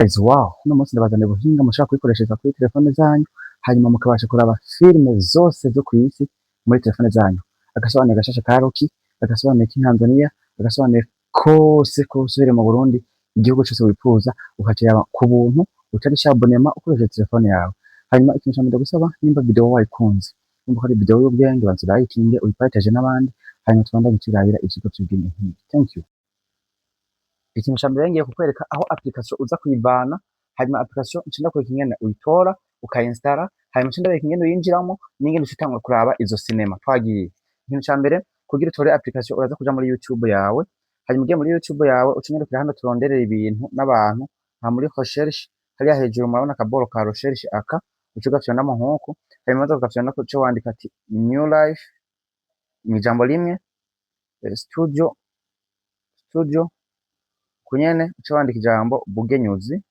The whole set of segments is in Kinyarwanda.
Guys, wow, uno munsi ndabazaniye ubuhinga mushobora kubikoreshereza kuri telefone zanyu, hanyuma mukabasha kuraba filime zose zo kw'isi muri telefone zanyu. Agasobanuye gashasha ka Rocky, agasobanuye k'Intanzania, agasobanuye kose uhereye mu Burundi, igihugu cose wipfuza ukakiraba ku buntu utarisha abonema ukoresheje telefone yawe. Hanyuma ikintu ca mbere ndagusaba, nimba video wayikunze, nimba ari video y'ubwenge, banza urayikinge uyipartage n'abandi, hanyuma tubandanye turabira ivyigwa vy'ubwenge nk'ibi. Thank you. Ikintu ca mbere ngiye kukwereka aho application uza kuyivana, hanyuma application nca ndakwereka ingene uyitora ukayinstalla, hanyuma nca ndabereka ingene uyinjiramo n'ingene uca utangura kuraba izo sinema. Twagiye. Ikintu ca mbere kugira utore application uraza kuja muri YouTube yawe, hanyuma ugiye muri YouTube yawe uca unyarukira hano turonderera ibintu n'abantu, muri recherche hariya hejuru murabona akaboro ka recherche aka, uca ugafyondamo nk'uku, hanyuma uza ugafyondako uca wandika ati new life mw'ijambo rimwe, studio kunyene uca wandika ijambo bugenyuzi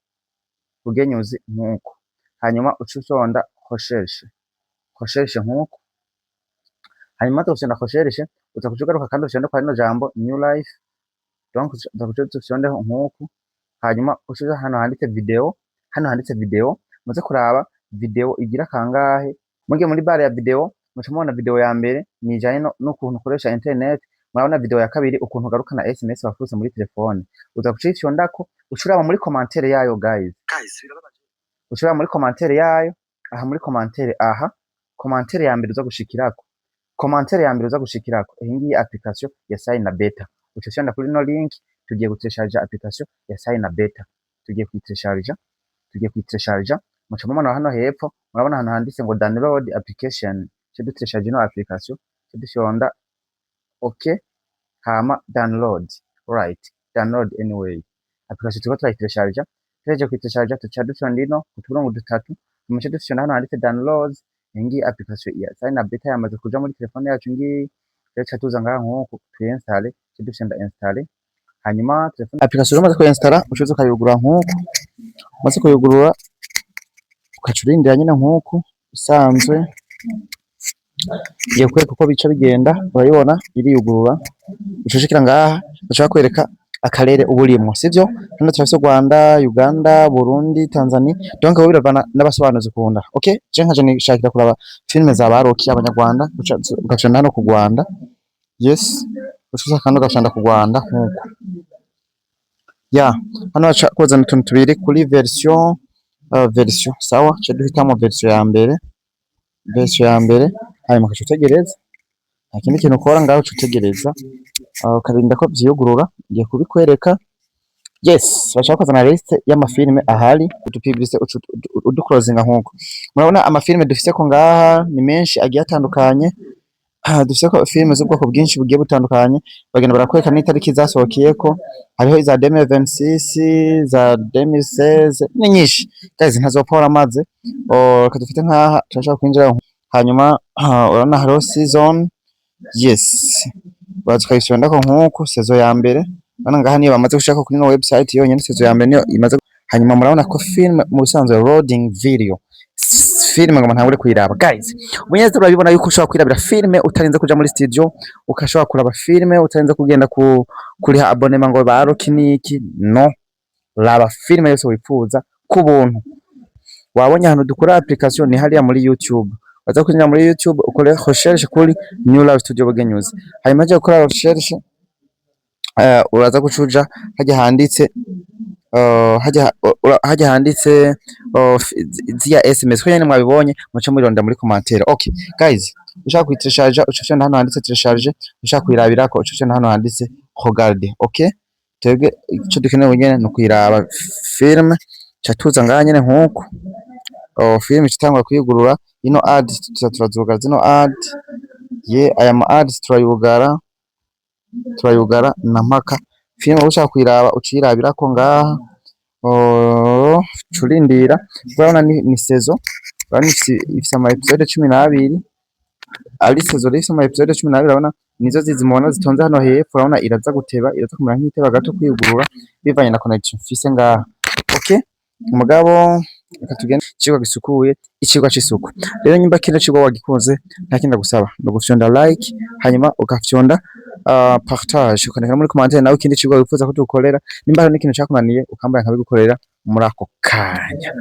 nk'uko, hanyuma uca utonda recherche nk'uko, hanyuma uza gufyonda recherche uza kuca ugaruka kandi ufyonde kwa rino jambo new life, donc uza kuca ufyondeho nk'uko, hanyuma uca uja hano handitse video, muze kuraba video igira kangahe. Mugiye muri bare ya video muca mubona video ya mbere nijanye n'ukuntu ukoresha internet, murabona video ya kabiri ukuntu ugarukana SMS wafuse muri telefone. Uza guca uyifyondako uca uraba muri commentaire yayo guys, uca uraba muri commentaire yayo, aha muri commentaire commentaire ya mbere uza gushikirako, iyi ngiyi application ya Sai na Beta. Uca ufyonda kuri no link, tugiye gutelecharger application ya Sai na Beta, tugiye kuyitelecharger, muca mubona hano hepfo murabona hano handitse ngo download application, tuca dutelecharger ino application, tuca dufyonda okay, hama download anyway. Application turiko turayitelecharger, tuhejeje kuyitelecharger tuca dufyonda ino uturongo dutatu, muca dufyonda hano handitse downloads. Iyi ngiyi application ya Sai na Beta yamaze kuja muri telefone yacu ngiyi, tuca tuza ngaha nk'uku tuyinstale, tuca dufyonda installe, hanyuma telefone application umaze kuyinstalla uca uza ukayugurura nk'uku, umaze kuyugurura ugaca urindira nyene nk'uku bisanzwe. Ngiye kukwereka uko bica bigenda, urayibona iriyugurura, uca ushikira ngaha uca bakwereka akarere uba urimwo, sivyo? Hano turafise Rwanda, Uganda, Burundi, Tanzania, donc aho biravana n'abasobanuzi ukunda. Okay, je nkaje nishakira kuraba filime za ba Rocky abanyarwanda, ugafyonda hano ku Rwanda, yes, uca uza kandi ugafyonda ku Rwanda nk'uko. Hano haca kuzana utuntu tubiri kuri version, sawa, ca duhitamo version ya mbere, hanyuma ugaca utegereza, nta kindi kintu ukora ngaho uca utegereza, ukarinda ko vyiyugurura. Ngiye kubikwereka, yes, bashaka kuzana liste y'amafilime ahari, udupublicite uduclosinga nk'uko. Murabona amafilime dufise ko ngaha ni menshi agiye atandukanye, dufise ko filime z'ubwoko bwinshi bugiye butandukanye, bagenda barakwereka n'itariki zasohokeyeko, hariho iza 2026, za 2016, ni nyinshi guys, ntazopfa amaze. Reka dufite nk'aha turashaka kwinjira, hanyuma urabona hariho season, yes, baza ukayifyondako nk'uko season ya mbere. Urabona ngaha niyo bamaze gushaka kuri ino website yonyene, season ya mbere niyo imaze. Hanyuma murabona ko film mu bisanzwe loading video, filime ngo ntangure kuyiraba guys. Ubunyeze urabibona yuko ushobora kwirabira filime utarinze kuja muri studio, ukashobora kuraba filime utarinze kugenda kuriha abonnement ngo ba Rocky niki, no, raba filime yose wipfuza ku buntu. Wabonye hano dukora application ni hariya muri YouTube, waza kwinjira muri YouTube ukore recherche kuri New Life Studio Bugenyuzi, hanyuma je gukora recherche uraza gucuja hajya handitse zia SMS ko nyene mwabibonye, muce muronda muri commentaire. Okay guys, ushaka kuyitelecharger uca ufyonda hano handitse telecharger, ushaka kuyirabirako uca ufyonda hano handitse regarder. Okay, twebwe ico dukeneye nyene no kuyiraba filme, ca tuza ngaha nyene nk'uko filme icitangura kuyigurura. Ino ad turazugara zino ad, aya ma ads turayugara na mpaka filme ushaka kuyiraba ucirabirako ngaha, curindira. Urabona ni saison, urabona ifise ama episode 12, ari saison ifise ama episode 12. Urabona nizo zizimubona zitonze hano hepfo, urabona iraza guteba, iraza kumera nk'iteba gato kwiyugurura bivanye na connection mfise ngaha. Okay, umugabo reka tugende icigwa gisukuye, icigwa c'isuku. Rero nyimba kino cigwa wagikunze, nta kindi gusaba no gufyonda like, hanyuma ugafyonda partage, ukaneka muri commentaire nawe ikindi cigwa wifuza ko tugukorera. Nimba hari n'ikintu cakunaniye ukambara nkabigukorera muri ako kanya.